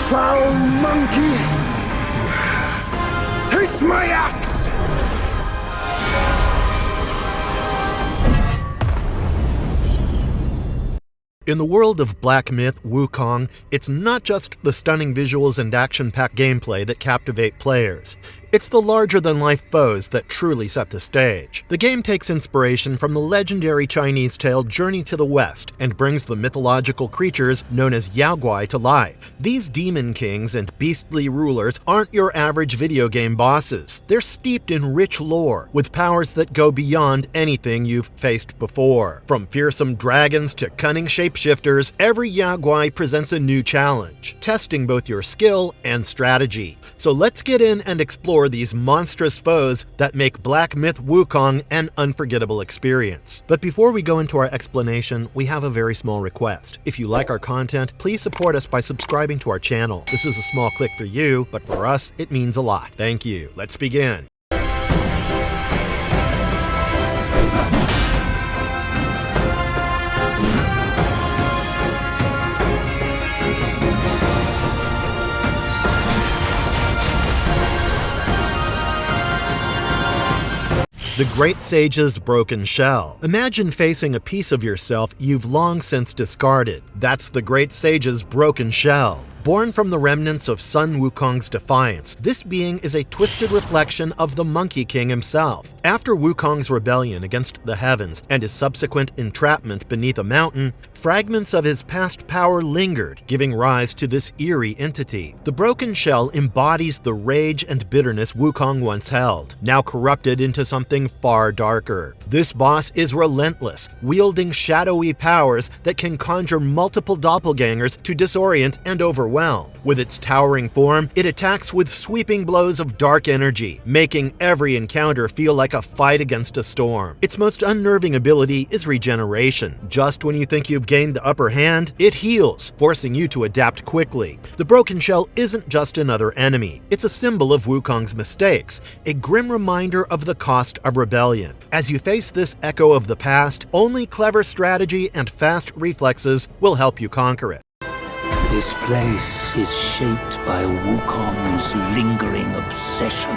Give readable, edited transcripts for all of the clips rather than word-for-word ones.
Foul monkey! Taste my axe! In the world of black myth Wukong, it's not just the stunning visuals and action-packed gameplay that captivate players. It's the larger-than-life foes that truly set the stage. The game takes inspiration from the legendary Chinese tale Journey to the West and brings the mythological creatures known as Yaoguai to life. These demon kings and beastly rulers aren't your average video game bosses. They're steeped in rich lore, with powers that go beyond anything you've faced before. From fearsome dragons to cunning shapeshifters, every Yaoguai presents a new challenge, testing both your skill and strategy. So let's get in and explore these monstrous foes that make Black Myth Wukong an unforgettable experience. But before we go into our explanation, we have a very small request. If you like our content, please support us by subscribing to our channel. This is a small click for you, but for us, it means a lot. Thank you. Let's begin. The Great Sage's Broken Shell. Imagine facing a piece of yourself you've long since discarded. That's the Great Sage's Broken Shell. Born from the remnants of Sun Wukong's defiance, this being is a twisted reflection of the Monkey King himself. After Wukong's rebellion against the heavens and his subsequent entrapment beneath a mountain, fragments of his past power lingered, giving rise to this eerie entity. The Broken Shell embodies the rage and bitterness Wukong once held, now corrupted into something far darker. This boss is relentless, wielding shadowy powers that can conjure multiple doppelgangers to disorient and overwhelm. With its towering form, it attacks with sweeping blows of dark energy, making every encounter feel like a fight against a storm. Its most unnerving ability is regeneration. Just when you think you've gained the upper hand, it heals, forcing you to adapt quickly. The Broken Shell isn't just another enemy. It's a symbol of Wukong's mistakes, a grim reminder of the cost of rebellion. As you face this echo of the past, only clever strategy and fast reflexes will help you conquer it. This place is shaped by Wukong's lingering obsession.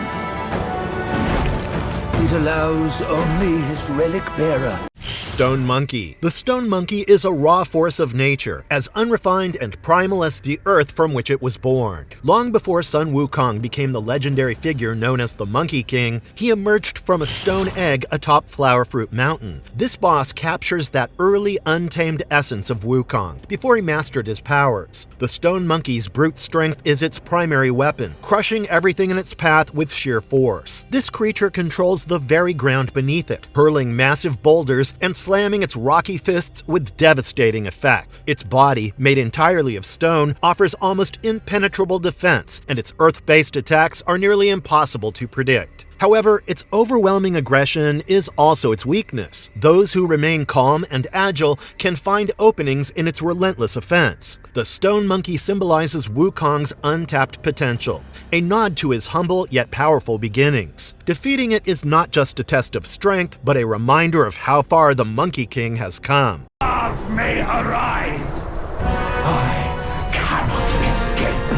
It allows only his relic bearer. Stone Monkey. The Stone Monkey is a raw force of nature, as unrefined and primal as the earth from which it was born. Long before Sun Wukong became the legendary figure known as the Monkey King, he emerged from a stone egg atop Flower Fruit Mountain. This boss captures that early untamed essence of Wukong, before he mastered his powers. The Stone Monkey's brute strength is its primary weapon, crushing everything in its path with sheer force. This creature controls the very ground beneath it, hurling massive boulders and slamming its rocky fists with devastating effect. Its body, made entirely of stone, offers almost impenetrable defense, and its earth-based attacks are nearly impossible to predict. However, its overwhelming aggression is also its weakness. Those who remain calm and agile can find openings in its relentless offense. The Stone Monkey symbolizes Wukong's untapped potential, a nod to his humble yet powerful beginnings. Defeating it is not just a test of strength, but a reminder of how far the Monkey King has come. Wrath may arise. I cannot escape,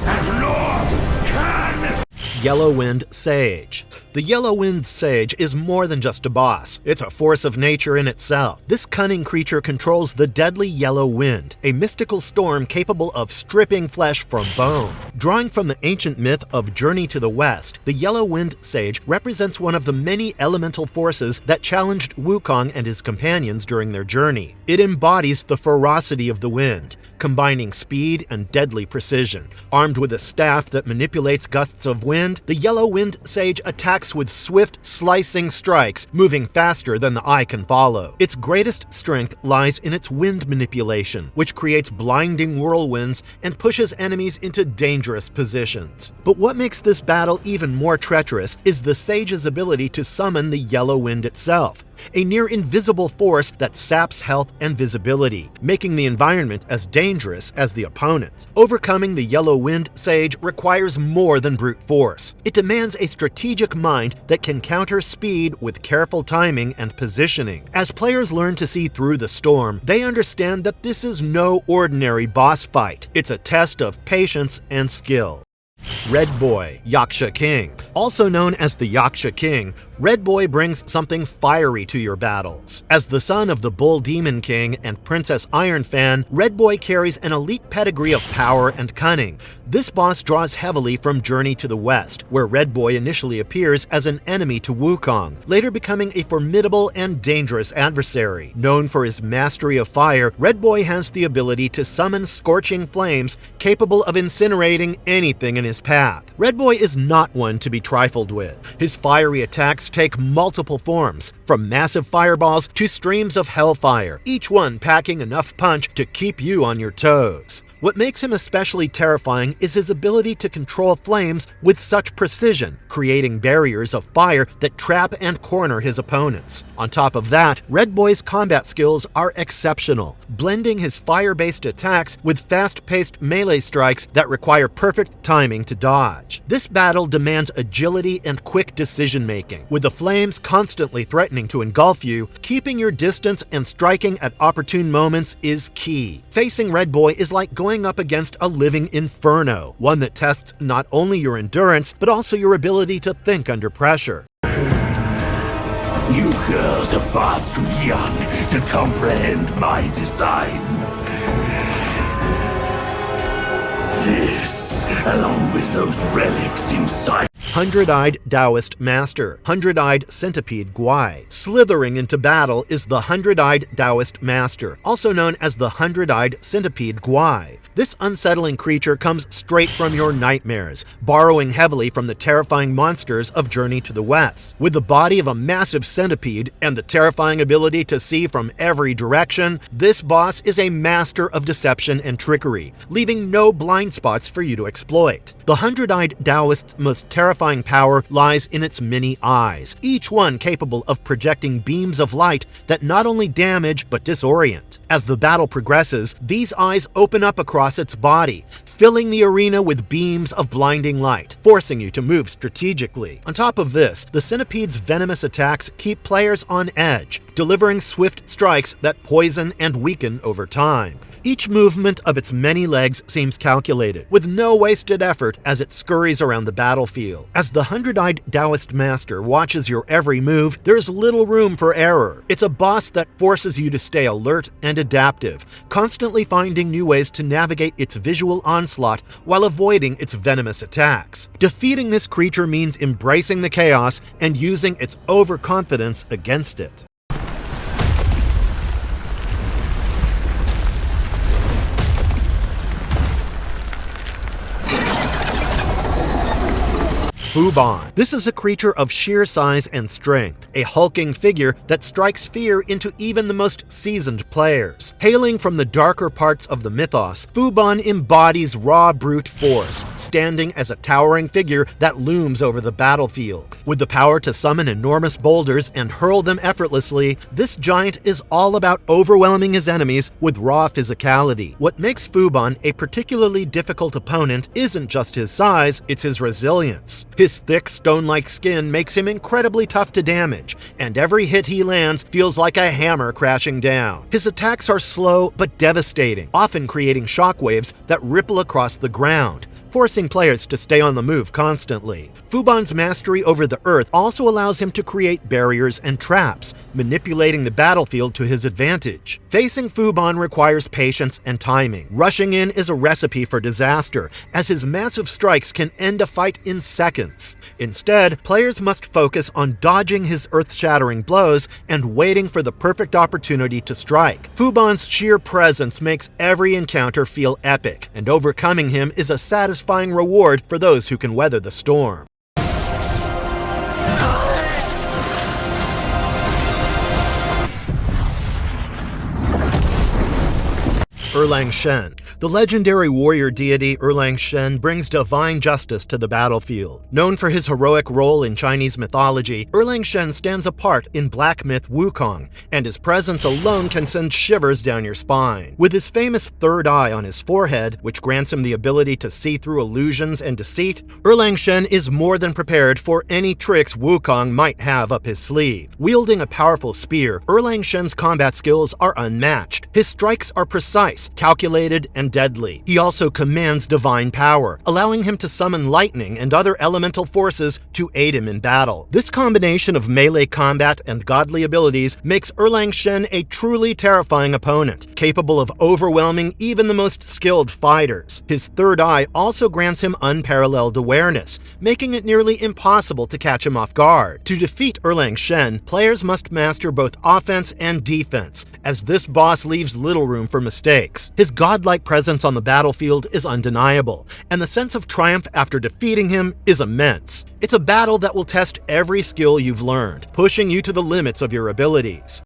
and nor can. Yellow Wind Sage. The Yellow Wind Sage is more than just a boss. It's a force of nature in itself. This cunning creature controls the deadly Yellow Wind, a mystical storm capable of stripping flesh from bone. Drawing from the ancient myth of Journey to the West, the Yellow Wind Sage represents one of the many elemental forces that challenged Wukong and his companions during their journey. It embodies the ferocity of the wind, combining speed and deadly precision. Armed with a staff that manipulates gusts of wind, the Yellow Wind Sage attacks with swift, slicing strikes, moving faster than the eye can follow. Its greatest strength lies in its wind manipulation, which creates blinding whirlwinds and pushes enemies into dangerous positions. But what makes this battle even more treacherous is the Sage's ability to summon the Yellow Wind itself, a near invisible force that saps health and visibility, making the environment as dangerous dangerous as the opponents. Overcoming the Yellow Wind Sage requires more than brute force. It demands a strategic mind that can counter speed with careful timing and positioning. As players learn to see through the storm, they understand that this is no ordinary boss fight. It's a test of patience and skill. Red Boy Yaka King. Also known as the Yaka King, Red Boy brings something fiery to your battles. As the son of the Bull Demon King and Princess Iron Fan, Red Boy carries an elite pedigree of power and cunning. This boss draws heavily from Journey to the West, where Red Boy initially appears as an enemy to Wukong, later becoming a formidable and dangerous adversary. Known for his mastery of fire, Red Boy has the ability to summon scorching flames capable of incinerating anything in his path. Red Boy is not one to be trifled with. His fiery attacks take multiple forms, from massive fireballs to streams of hellfire, each one packing enough punch to keep you on your toes. What makes him especially terrifying is his ability to control flames with such precision, creating barriers of fire that trap and corner his opponents. On top of that, Red Boy's combat skills are exceptional, blending his fire-based attacks with fast-paced melee strikes that require perfect timing to dodge. This battle demands agility and quick decision-making. With the flames constantly threatening to engulf you, keeping your distance and striking at opportune moments is key. Facing Red Boy is like going up against a living inferno, one that tests not only your endurance, but also your ability to think under pressure. You girls are far too young to comprehend my design. This, along with those relics inside. Hundred-Eyed Taoist Master, Hundred-Eyed Centipede Guai. Slithering into battle is the Hundred-Eyed Taoist Master, also known as the Hundred-Eyed Centipede Guai. This unsettling creature comes straight from your nightmares, borrowing heavily from the terrifying monsters of Journey to the West. With the body of a massive centipede and the terrifying ability to see from every direction, this boss is a master of deception and trickery, leaving no blind spots for you to exploit. The Hundred-Eyed Taoist's most terrifying power lies in its many eyes, each one capable of projecting beams of light that not only damage but disorient. As the battle progresses, these eyes open up across its body, filling the arena with beams of blinding light, forcing you to move strategically. On top of this, the centipede's venomous attacks keep players on edge, delivering swift strikes that poison and weaken over time. Each movement of its many legs seems calculated, with no wasted effort as it scurries around the battlefield. As the Hundred-Eyed Taoist Master watches your every move, there's little room for error. It's a boss that forces you to stay alert and adaptive, constantly finding new ways to navigate its visual onslaught while avoiding its venomous attacks. Defeating this creature means embracing the chaos and using its overconfidence against it. Fubon. This is a creature of sheer size and strength, a hulking figure that strikes fear into even the most seasoned players. Hailing from the darker parts of the mythos, Fubon embodies raw brute force, standing as a towering figure that looms over the battlefield. With the power to summon enormous boulders and hurl them effortlessly, this giant is all about overwhelming his enemies with raw physicality. What makes Fubon a particularly difficult opponent isn't just his size, it's his resilience. His thick, stone-like skin makes him incredibly tough to damage, and every hit he lands feels like a hammer crashing down. His attacks are slow but devastating, often creating shockwaves that ripple across the ground, forcing players to stay on the move constantly. Fubon's mastery over the earth also allows him to create barriers and traps, manipulating the battlefield to his advantage. Facing Fubon requires patience and timing. Rushing in is a recipe for disaster, as his massive strikes can end a fight in seconds. Instead, players must focus on dodging his earth-shattering blows and waiting for the perfect opportunity to strike. Fubon's sheer presence makes every encounter feel epic, and overcoming him is a satisfying reward for those who can weather the storm. Erlang Shen. The legendary warrior deity Erlang Shen brings divine justice to the battlefield. Known for his heroic role in Chinese mythology, Erlang Shen stands apart in black myth Wukong, and his presence alone can send shivers down your spine. With his famous third eye on his forehead, which grants him the ability to see through illusions and deceit, Erlang Shen is more than prepared for any tricks Wukong might have up his sleeve. Wielding a powerful spear, Erlang Shen's combat skills are unmatched. His strikes are precise, calculated, and deadly. He also commands divine power, allowing him to summon lightning and other elemental forces to aid him in battle. This combination of melee combat and godly abilities makes Erlang Shen a truly terrifying opponent, capable of overwhelming even the most skilled fighters. His third eye also grants him unparalleled awareness, making it nearly impossible to catch him off guard. To defeat Erlang Shen, players must master both offense and defense, as this boss leaves little room for mistakes. His godlike presence on the battlefield is undeniable, and the sense of triumph after defeating him is immense. It's a battle that will test every skill you've learned, pushing you to the limits of your abilities.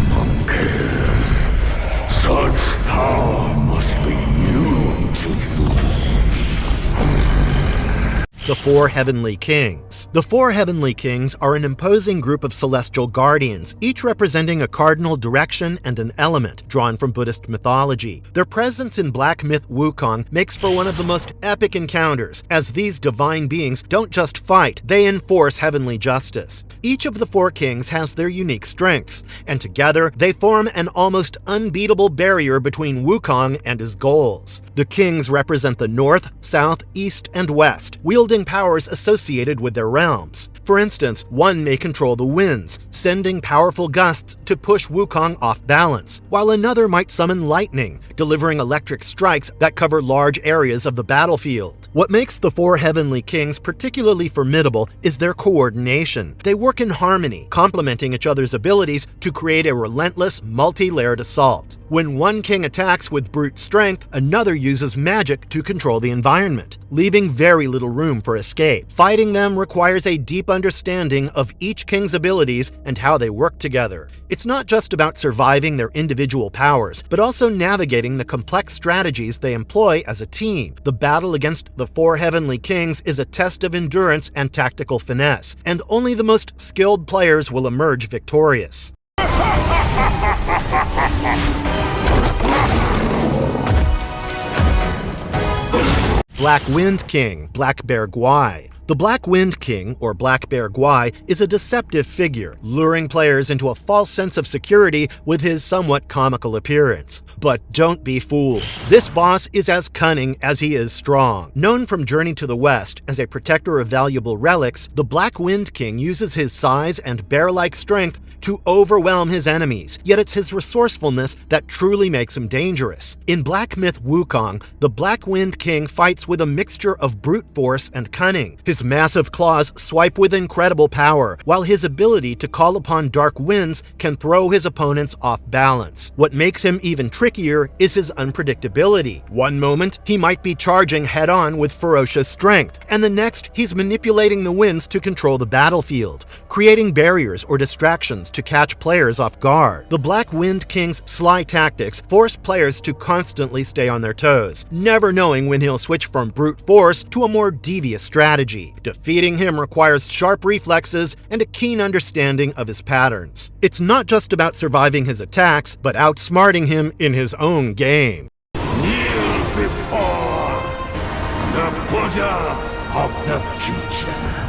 Monkey, such power must be new to you. The Four Heavenly Kings. The Four Heavenly Kings are an imposing group of celestial guardians, each representing a cardinal direction and an element drawn from Buddhist mythology. Their presence in black myth Wukong makes for one of the most epic encounters, as these divine beings don't just fight, they enforce heavenly justice. Each of the four kings has their unique strengths, and together they form an almost unbeatable barrier between Wukong and his goals. The kings represent the north, south, east, and west, wielding powers associated with their realms. For instance, one may control the winds, sending powerful gusts to push Wukong off balance, while another might summon lightning, delivering electric strikes that cover large areas of the battlefield. What makes the Four Heavenly Kings particularly formidable is their coordination. They work in harmony, complementing each other's abilities to create a relentless, multi-layered assault. When one king attacks with brute strength, another uses magic to control the environment, leaving very little room for escape. Fighting them requires a deep understanding of each king's abilities and how they work together. It's not just about surviving their individual powers, but also navigating the complex strategies they employ as a team. The battle against the Four Heavenly Kings is a test of endurance and tactical finesse, and only the most skilled players will emerge victorious. Black Wind King, Black Bear Guai. The Black Wind King, or Black Bear Guai, is a deceptive figure, luring players into a false sense of security with his somewhat comical appearance. But don't be fooled. This boss is as cunning as he is strong. Known from Journey to the West as a protector of valuable relics, the Black Wind King uses his size and bear-like strength to overwhelm his enemies, yet it's his resourcefulness that truly makes him dangerous. In Black Myth Wukong, the Black Wind King fights with a mixture of brute force and cunning. His massive claws swipe with incredible power, while his ability to call upon dark winds can throw his opponents off balance. What makes him even trickier is his unpredictability. One moment, he might be charging head-on with ferocious strength, and the next, he's manipulating the winds to control the battlefield, creating barriers or distractions to catch players off guard. The Black Wind King's sly tactics force players to constantly stay on their toes, never knowing when he'll switch from brute force to a more devious strategy. Defeating him requires sharp reflexes and a keen understanding of his patterns. It's not just about surviving his attacks, but outsmarting him in his own game. Kneel before the Buddha of the future.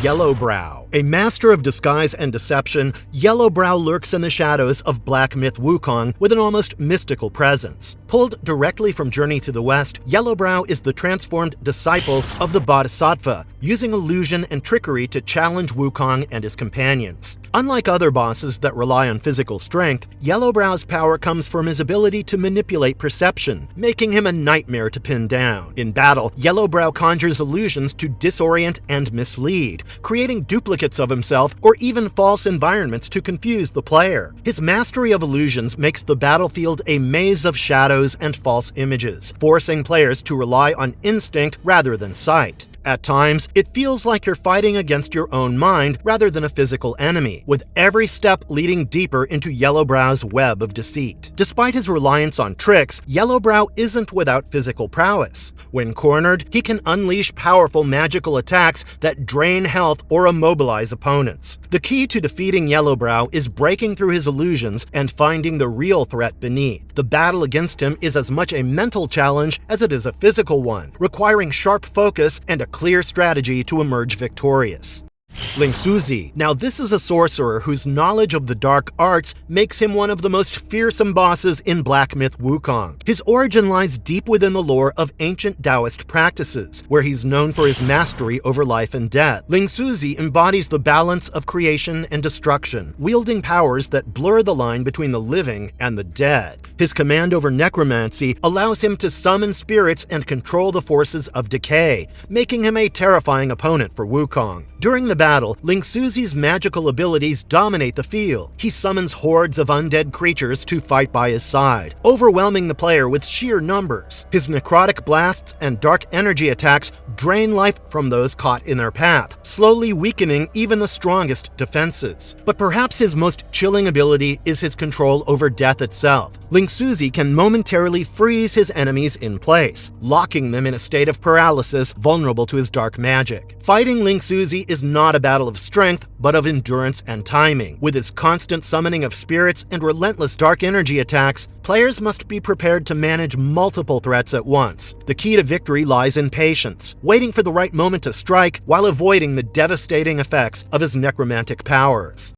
Yellowbrow. A master of disguise and deception, Yellowbrow lurks in the shadows of Black Myth Wukong with an almost mystical presence. Pulled directly from Journey to the West, Yellowbrow is the transformed disciple of the Bodhisattva, using illusion and trickery to challenge Wukong and his companions. Unlike other bosses that rely on physical strength, Yellowbrow's power comes from his ability to manipulate perception, making him a nightmare to pin down. In battle, Yellowbrow conjures illusions to disorient and mislead, creating duplicates of himself or even false environments to confuse the player. His mastery of illusions makes the battlefield a maze of shadows and false images, forcing players to rely on instinct rather than sight. At times, it feels like you're fighting against your own mind rather than a physical enemy, with every step leading deeper into Yellowbrow's web of deceit. Despite his reliance on tricks, Yellowbrow isn't without physical prowess. When cornered, he can unleash powerful magical attacks that drain health or immobilize opponents. The key to defeating Yellowbrow is breaking through his illusions and finding the real threat beneath. The battle against him is as much a mental challenge as it is a physical one, requiring sharp focus and a clear strategy to emerge victorious. Lingsu. Now this is a sorcerer whose knowledge of the dark arts makes him one of the most fearsome bosses in Black Myth Wukong. His origin lies deep within the lore of ancient Taoist practices, where he's known for his mastery over life and death. Lingsu embodies the balance of creation and destruction, wielding powers that blur the line between the living and the dead. His command over necromancy allows him to summon spirits and control the forces of decay, making him a terrifying opponent for Wukong. During the battle, Lingsu's magical abilities dominate the field. He summons hordes of undead creatures to fight by his side, overwhelming the player with sheer numbers. His necrotic blasts and dark energy attacks drain life from those caught in their path, slowly weakening even the strongest defenses. But perhaps his most chilling ability is his control over death itself. Lingsu can momentarily freeze his enemies in place, locking them in a state of paralysis vulnerable to his dark magic. Fighting Lingsu is not a battle of strength, but of endurance and timing. With his constant summoning of spirits and relentless dark energy attacks, players must be prepared to manage multiple threats at once. The key to victory lies in patience, waiting for the right moment to strike while avoiding the devastating effects of his necromantic powers.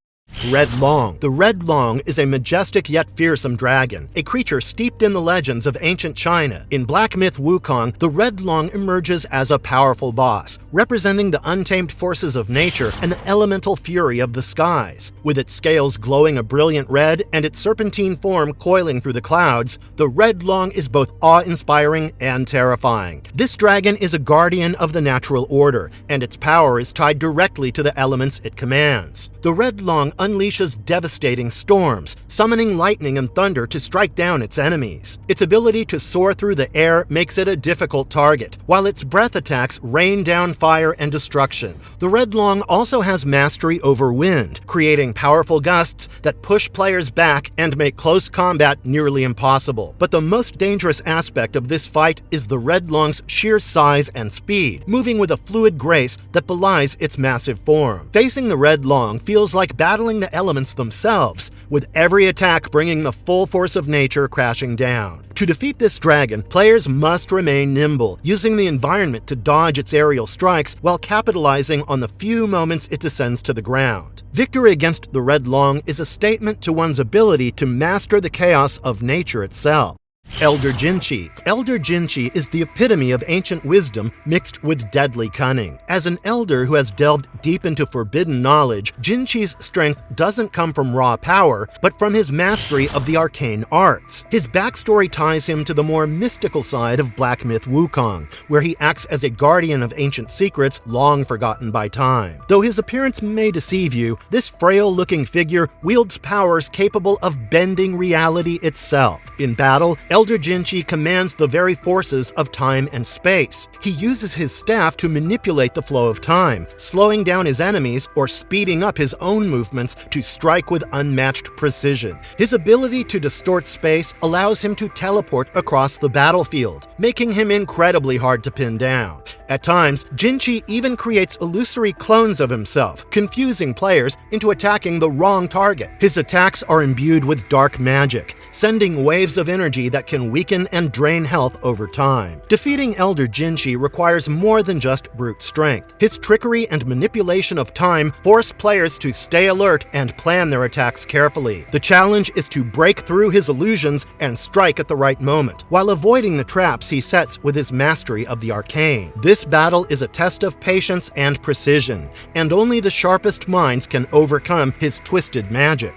Red Long. The Red Long is a majestic yet fearsome dragon, a creature steeped in the legends of ancient China. In Black Myth Wukong, the Red Long emerges as a powerful boss, representing the untamed forces of nature and the elemental fury of the skies. With its scales glowing a brilliant red and its serpentine form coiling through the clouds, the Red Long is both awe-inspiring and terrifying. This dragon is a guardian of the natural order, and its power is tied directly to the elements it commands. The Red Long unleashes devastating storms, summoning lightning and thunder to strike down its enemies. Its ability to soar through the air makes it a difficult target, while its breath attacks rain down fire and destruction. The Red Long also has mastery over wind, creating powerful gusts that push players back and make close combat nearly impossible. But the most dangerous aspect of this fight is the Red Long's sheer size and speed, moving with a fluid grace that belies its massive form. Facing the Red Long feels like battling the elements themselves, with every attack bringing the full force of nature crashing down. To defeat this dragon, players must remain nimble, using the environment to dodge its aerial strikes while capitalizing on the few moments it descends to the ground. Victory against the Red Long is a statement to one's ability to master the chaos of nature itself. Elder Ginchi. Elder Ginchi is the epitome of ancient wisdom mixed with deadly cunning. As an elder who has delved deep into forbidden knowledge, Ginchi's strength doesn't come from raw power, but from his mastery of the arcane arts. His backstory ties him to the more mystical side of Black Myth Wukong, where he acts as a guardian of ancient secrets long forgotten by time. Though his appearance may deceive you, this frail-looking figure wields powers capable of bending reality itself. In battle, Elder Ginchi commands the very forces of time and space. He uses his staff to manipulate the flow of time, slowing down his enemies or speeding up his own movements to strike with unmatched precision. His ability to distort space allows him to teleport across the battlefield, making him incredibly hard to pin down. At times, Ginchi even creates illusory clones of himself, confusing players into attacking the wrong target. His attacks are imbued with dark magic, sending waves of energy that can weaken and drain health over time. Defeating Elder Ginchi requires more than just brute strength. His trickery and manipulation of time force players to stay alert and plan their attacks carefully. The challenge is to break through his illusions and strike at the right moment, while avoiding the traps he sets with his mastery of the arcane. This battle is a test of patience and precision, and only the sharpest minds can overcome his twisted magic.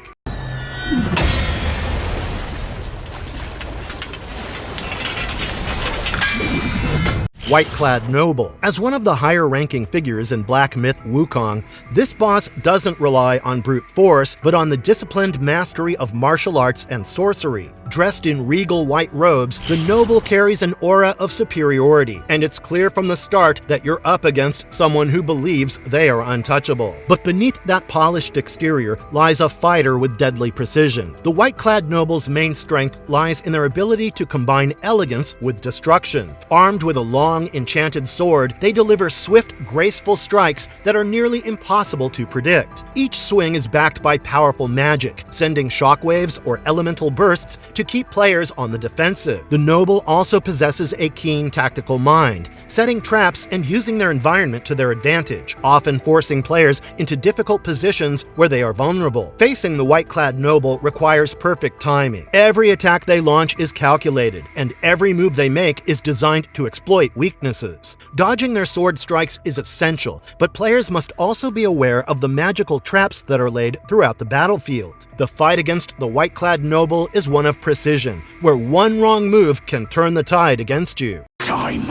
Whiteclad Noble. As one of the higher-ranking figures in Black Myth Wukong, this boss doesn't rely on brute force, but on the disciplined mastery of martial arts and sorcery. Dressed in regal white robes, the noble carries an aura of superiority, and it's clear from the start that you're up against someone who believes they are untouchable. But beneath that polished exterior lies a fighter with deadly precision. The Whiteclad Noble's main strength lies in their ability to combine elegance with destruction. Armed with a long, enchanted sword, they deliver swift, graceful strikes that are nearly impossible to predict. Each swing is backed by powerful magic, sending shockwaves or elemental bursts to keep players on the defensive. The noble also possesses a keen tactical mind, setting traps and using their environment to their advantage, often forcing players into difficult positions where they are vulnerable. Facing the Whiteclad Noble requires perfect timing. Every attack they launch is calculated, and every move they make is designed to exploit weaknesses. Dodging their sword strikes is essential, but players must also be aware of the magical traps that are laid throughout the battlefield. The fight against the Whiteclad Noble is one of precision, where one wrong move can turn the tide against you. Time.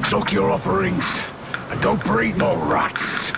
Soak your offerings and go breed more rats.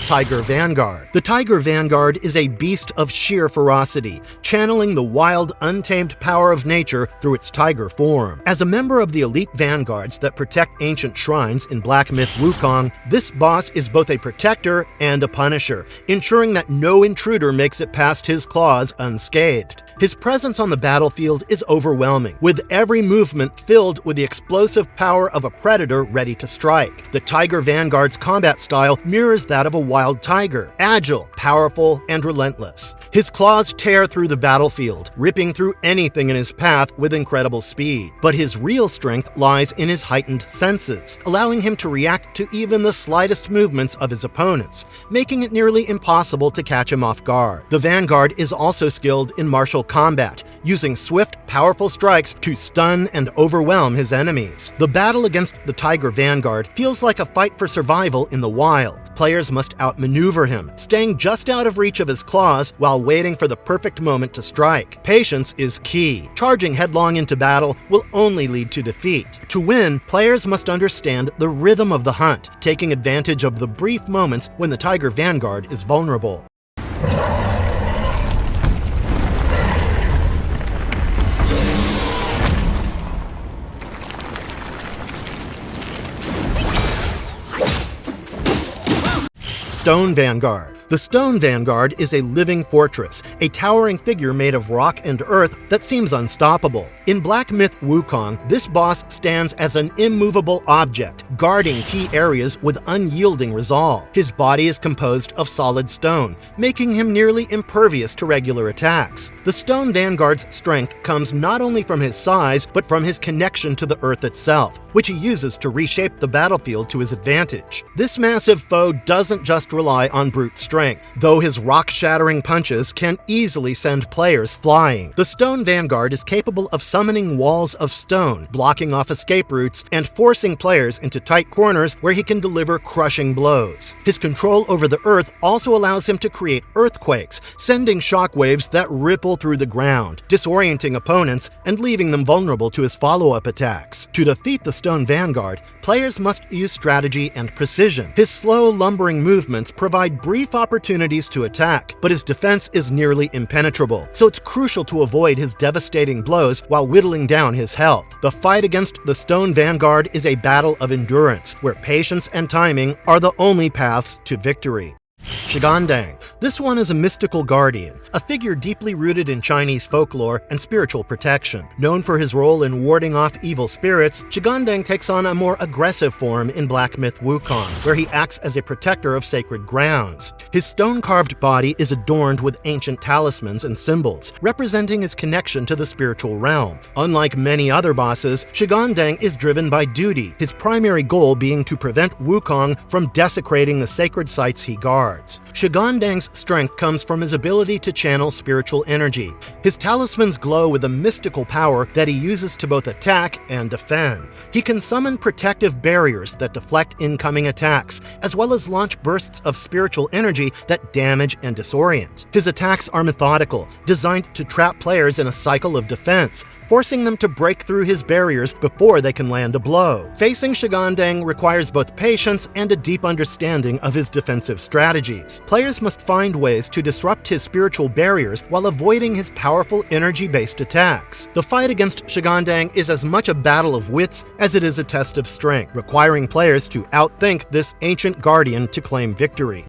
Tiger Vanguard. The Tiger Vanguard is a beast of sheer ferocity, channeling the wild, untamed power of nature through its tiger form. As a member of the elite vanguards that protect ancient shrines in Black Myth Wukong, this boss is both a protector and a punisher, ensuring that no intruder makes it past his claws unscathed. His presence on the battlefield is overwhelming, with every movement filled with the explosive power of a predator ready to strike. The Tiger Vanguard's combat style mirrors that of a wild tiger, agile, powerful, and relentless. His claws tear through the battlefield, ripping through anything in his path with incredible speed. But his real strength lies in his heightened senses, allowing him to react to even the slightest movements of his opponents, making it nearly impossible to catch him off guard. The Vanguard is also skilled in martial combat, using swift, powerful strikes to stun and overwhelm his enemies. The battle against the Tiger Vanguard feels like a fight for survival in the wild. Players must outmaneuver him, staying just out of reach of his claws while waiting for the perfect moment to strike. Patience is key. Charging headlong into battle will only lead to defeat. To win, players must understand the rhythm of the hunt, taking advantage of the brief moments when the Tiger Vanguard is vulnerable. Stone Vanguard. The Stone Vanguard is a living fortress, a towering figure made of rock and earth that seems unstoppable. In Black Myth Wukong, this boss stands as an immovable object, guarding key areas with unyielding resolve. His body is composed of solid stone, making him nearly impervious to regular attacks. The Stone Vanguard's strength comes not only from his size, but from his connection to the earth itself, which he uses to reshape the battlefield to his advantage. This massive foe doesn't just rely on brute strength, though his rock-shattering punches can easily send players flying. The Stone Vanguard is capable of summoning walls of stone, blocking off escape routes, and forcing players into tight corners where he can deliver crushing blows. His control over the earth also allows him to create earthquakes, sending shockwaves that ripple through the ground, disorienting opponents and leaving them vulnerable to his follow-up attacks. To defeat the Stone Vanguard, players must use strategy and precision. His slow, lumbering movements provide brief opportunities to attack, but his defense is nearly impenetrable, so it's crucial to avoid his devastating blows while whittling down his health. The fight against the Stone Vanguard is a battle of endurance, where patience and timing are the only paths to victory. Shag Gandong. This one is a mystical guardian, a figure deeply rooted in Chinese folklore and spiritual protection. Known for his role in warding off evil spirits, Shag Gandong takes on a more aggressive form in Black Myth Wukong, where he acts as a protector of sacred grounds. His stone-carved body is adorned with ancient talismans and symbols, representing his connection to the spiritual realm. Unlike many other bosses, Shag Gandong is driven by duty, his primary goal being to prevent Wukong from desecrating the sacred sites he guards. cards. Shag Gandong's strength comes from his ability to channel spiritual energy. His talismans glow with a mystical power that he uses to both attack and defend. He can summon protective barriers that deflect incoming attacks, as well as launch bursts of spiritual energy that damage and disorient. His attacks are methodical, designed to trap players in a cycle of defense, forcing them to break through his barriers before they can land a blow. Facing Shag Gandong requires both patience and a deep understanding of his defensive strategies. Players must find ways to disrupt his spiritual barriers while avoiding his powerful energy-based attacks. The fight against Shag Gandong is as much a battle of wits as it is a test of strength, requiring players to outthink this ancient guardian to claim victory.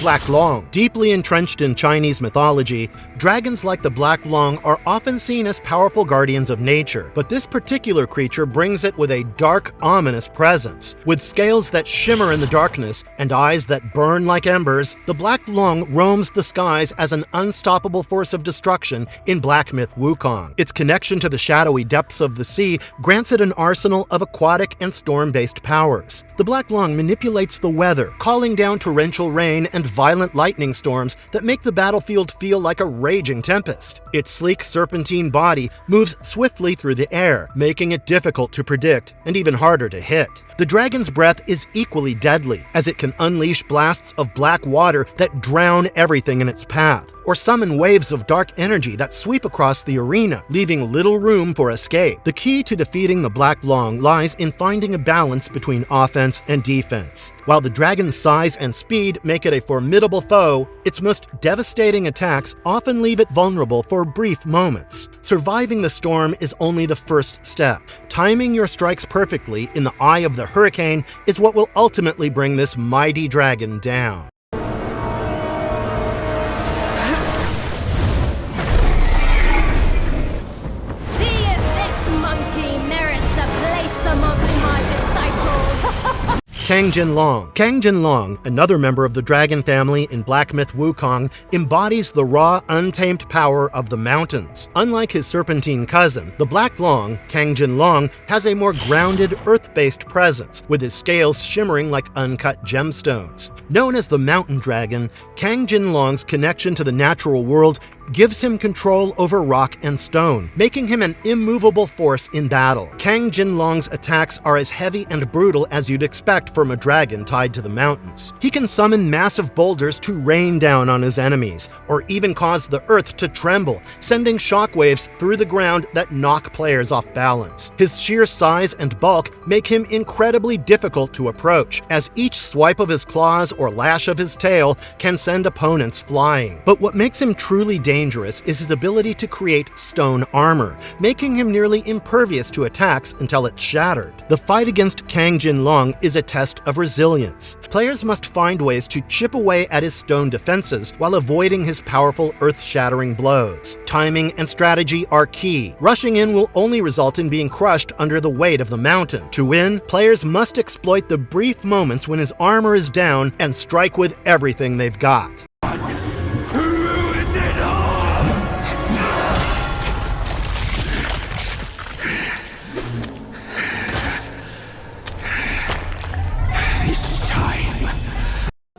Black Long. Deeply entrenched in Chinese mythology, dragons like the Black Long are often seen as powerful guardians of nature, but this particular creature brings it with a dark, ominous presence. With scales that shimmer in the darkness and eyes that burn like embers, the Black Long roams the skies as an unstoppable force of destruction in Black myth Wukong. Its connection to the shadowy depths of the sea grants it an arsenal of aquatic and storm-based powers. The Black Long manipulates the weather, calling down torrential rain and violent lightning storms that make the battlefield feel like a raging tempest. Its sleek serpentine body moves swiftly through the air, making it difficult to predict and even harder to hit. The dragon's breath is equally deadly, as it can unleash blasts of black water that drown everything in its path, or summon waves of dark energy that sweep across the arena, leaving little room for escape. The key to defeating the Black Long lies in finding a balance between offense and defense. While the dragon's size and speed make it a formidable foe, its most devastating attacks often leave it vulnerable for brief moments. Surviving the storm is only the first step. Timing your strikes perfectly in the eye of the hurricane is what will ultimately bring this mighty dragon down. Kang Jin Long. Kang Jin Long, another member of the dragon family in Black myth Wukong, embodies the raw, untamed power of the mountains. Unlike his serpentine cousin, the Black Long, Kang Jin Long, has a more grounded, earth-based presence, with his scales shimmering like uncut gemstones. Known as the Mountain Dragon, Kang Jin Long's connection to the natural world gives him control over rock and stone, making him an immovable force in battle. Kang Jin Long's attacks are as heavy and brutal as you'd expect from a dragon tied to the mountains. He can summon massive boulders to rain down on his enemies, or even cause the earth to tremble, sending shockwaves through the ground that knock players off balance. His sheer size and bulk make him incredibly difficult to approach, as each swipe of his claws or lash of his tail can send opponents flying. But what makes him truly dangerous is his ability to create stone armor, making him nearly impervious to attacks until it's shattered. The fight against Kang Jin Long is a test of resilience. Players must find ways to chip away at his stone defenses while avoiding his powerful earth-shattering blows. Timing and strategy are key. Rushing in will only result in being crushed under the weight of the mountain. To win, players must exploit the brief moments when his armor is down and strike with everything they've got.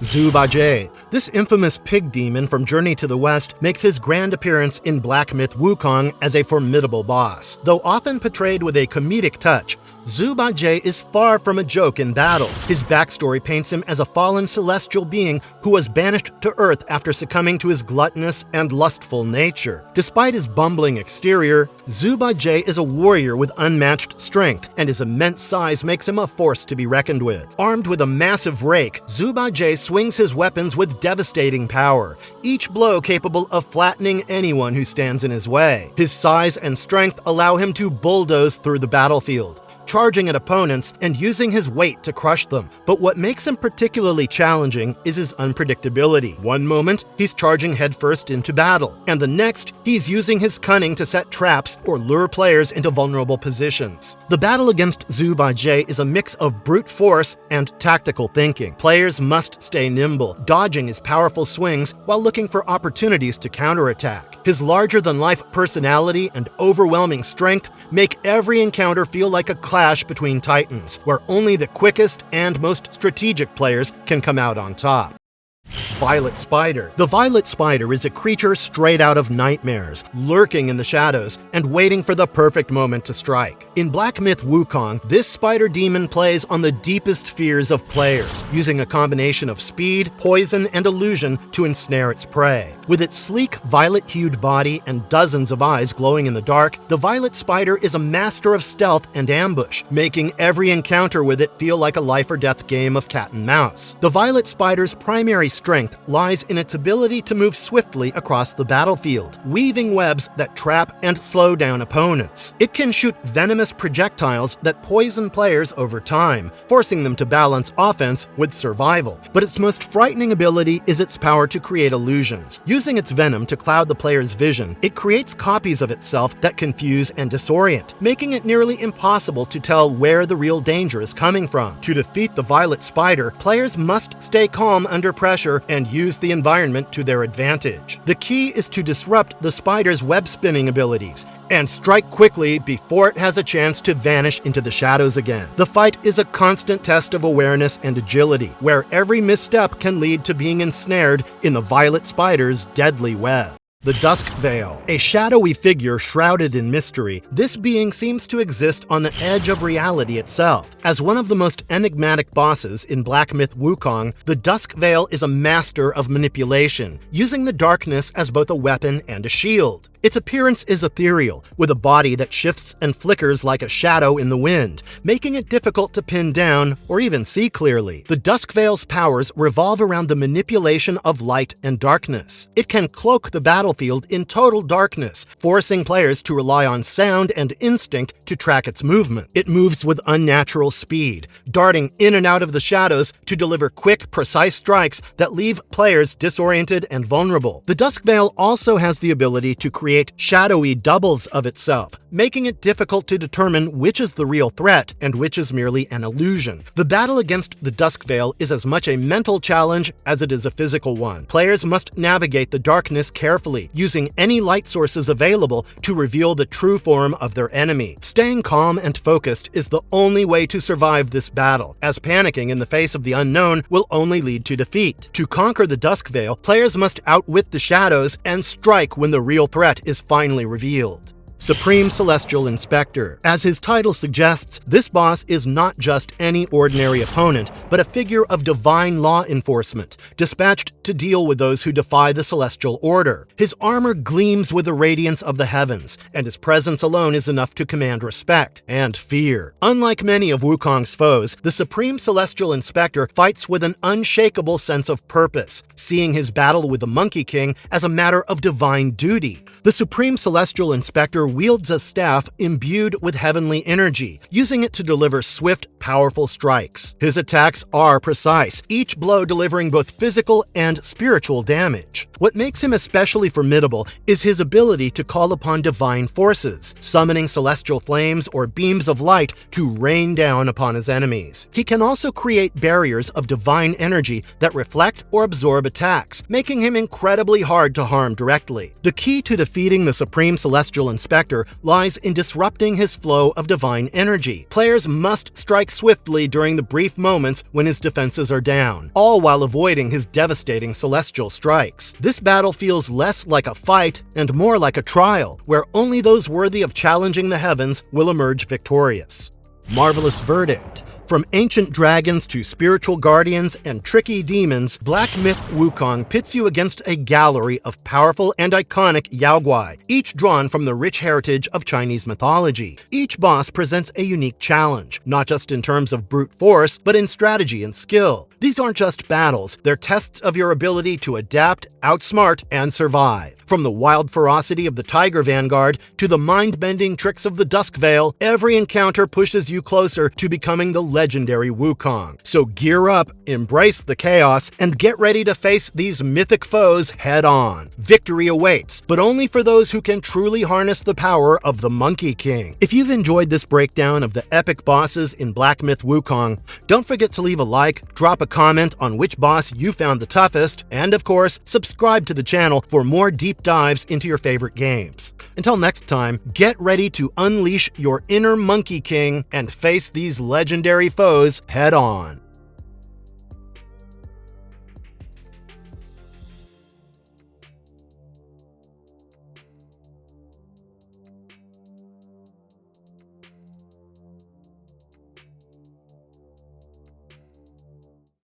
Zubba J. This infamous pig demon from Journey to the West makes his grand appearance in Black myth Wukong as a formidable boss. Though often portrayed with a comedic touch, Zubba J is far from a joke in battle. His backstory paints him as a fallen celestial being who was banished to Earth after succumbing to his gluttonous and lustful nature. Despite his bumbling exterior, Zubba J is a warrior with unmatched strength, and his immense size makes him a force to be reckoned with. Armed with a massive rake, Zubba J swings his weapons with devastating power, each blow capable of flattening anyone who stands in his way. His size and strength allow him to bulldoze through the battlefield, charging at opponents and using his weight to crush them. But what makes him particularly challenging is his unpredictability. One moment, he's charging headfirst into battle, and the next, he's using his cunning to set traps or lure players into vulnerable positions. The battle against Zubba J is a mix of brute force and tactical thinking. Players must stay nimble, dodging his powerful swings while looking for opportunities to counterattack. His larger-than-life personality and overwhelming strength make every encounter feel like a clash between titans, where only the quickest and most strategic players can come out on top. Violet Spider. The Violet Spider is a creature straight out of nightmares, lurking in the shadows and waiting for the perfect moment to strike. In Black Myth Wukong, this spider demon plays on the deepest fears of players, using a combination of speed, poison, and illusion to ensnare its prey. With its sleek, violet-hued body and dozens of eyes glowing in the dark, the Violet Spider is a master of stealth and ambush, making every encounter with it feel like a life-or-death game of cat and mouse. The Violet Spider's primary strength lies in its ability to move swiftly across the battlefield, weaving webs that trap and slow down opponents. It can shoot venomous projectiles that poison players over time, forcing them to balance offense with survival. But its most frightening ability is its power to create illusions. Using its venom to cloud the player's vision, it creates copies of itself that confuse and disorient, making it nearly impossible to tell where the real danger is coming from. To defeat the Violet Spider, players must stay calm under pressure and use the environment to their advantage. The key is to disrupt the spider's web-spinning abilities and strike quickly before it has a chance to vanish into the shadows again. The fight is a constant test of awareness and agility, where every misstep can lead to being ensnared in the Violet Spider's deadly web. The Dusk Veil. A shadowy figure shrouded in mystery, this being seems to exist on the edge of reality itself. As one of the most enigmatic bosses in Black Myth Wukong, the Dusk Veil is a master of manipulation, using the darkness as both a weapon and a shield. Its appearance is ethereal, with a body that shifts and flickers like a shadow in the wind, making it difficult to pin down or even see clearly. The Dusk Veil's powers revolve around the manipulation of light and darkness. It can cloak the battlefield in total darkness, forcing players to rely on sound and instinct to track its movement. It moves with unnatural speed, darting in and out of the shadows to deliver quick, precise strikes that leave players disoriented and vulnerable. The Dusk Veil also has the ability to create shadowy doubles of itself, making it difficult to determine which is the real threat and which is merely an illusion. The battle against the Dusk Veil is as much a mental challenge as it is a physical one. Players must navigate the darkness carefully, using any light sources available to reveal the true form of their enemy. Staying calm and focused is the only way to survive this battle, as panicking in the face of the unknown will only lead to defeat. To conquer the Dusk Veil, players must outwit the shadows and strike when the real threat is finally revealed. Supreme Celestial Inspector. As his title suggests, this boss is not just any ordinary opponent, but a figure of divine law enforcement, dispatched to deal with those who defy the celestial order. His armor gleams with the radiance of the heavens, and his presence alone is enough to command respect and fear. Unlike many of Wukong's foes, the Supreme Celestial Inspector fights with an unshakable sense of purpose, seeing his battle with the Monkey King as a matter of divine duty. The Supreme Celestial Inspector wields a staff imbued with heavenly energy, using it to deliver swift, powerful strikes. His attacks are precise, each blow delivering both physical and spiritual damage. What makes him especially formidable is his ability to call upon divine forces, summoning celestial flames or beams of light to rain down upon his enemies. He can also create barriers of divine energy that reflect or absorb attacks, making him incredibly hard to harm directly. The key to defeating the Supreme Celestial Inspector lies in disrupting his flow of divine energy. Players must strike swiftly during the brief moments when his defenses are down, all while avoiding his devastating celestial strikes. This battle feels less like a fight and more like a trial, where only those worthy of challenging the heavens will emerge victorious. Marvelous Verdict. From ancient dragons to spiritual guardians and tricky demons, Black Myth Wukong pits you against a gallery of powerful and iconic Yaoguai, each drawn from the rich heritage of Chinese mythology. Each boss presents a unique challenge, not just in terms of brute force, but in strategy and skill. These aren't just battles, they're tests of your ability to adapt, outsmart, and survive. From the wild ferocity of the Tiger Vanguard to the mind-bending tricks of the Dusk Veil, every encounter pushes you closer to becoming the legendary Wukong. So gear up, embrace the chaos, and get ready to face these mythic foes head-on. Victory awaits, but only for those who can truly harness the power of the Monkey King. If you've enjoyed this breakdown of the epic bosses in Black Myth Wukong, don't forget to leave a like, drop a comment on which boss you found the toughest, and of course, subscribe to the channel for more deep dives into your favorite games. Until next time, get ready to unleash your inner Monkey King and face these legendary foes head on.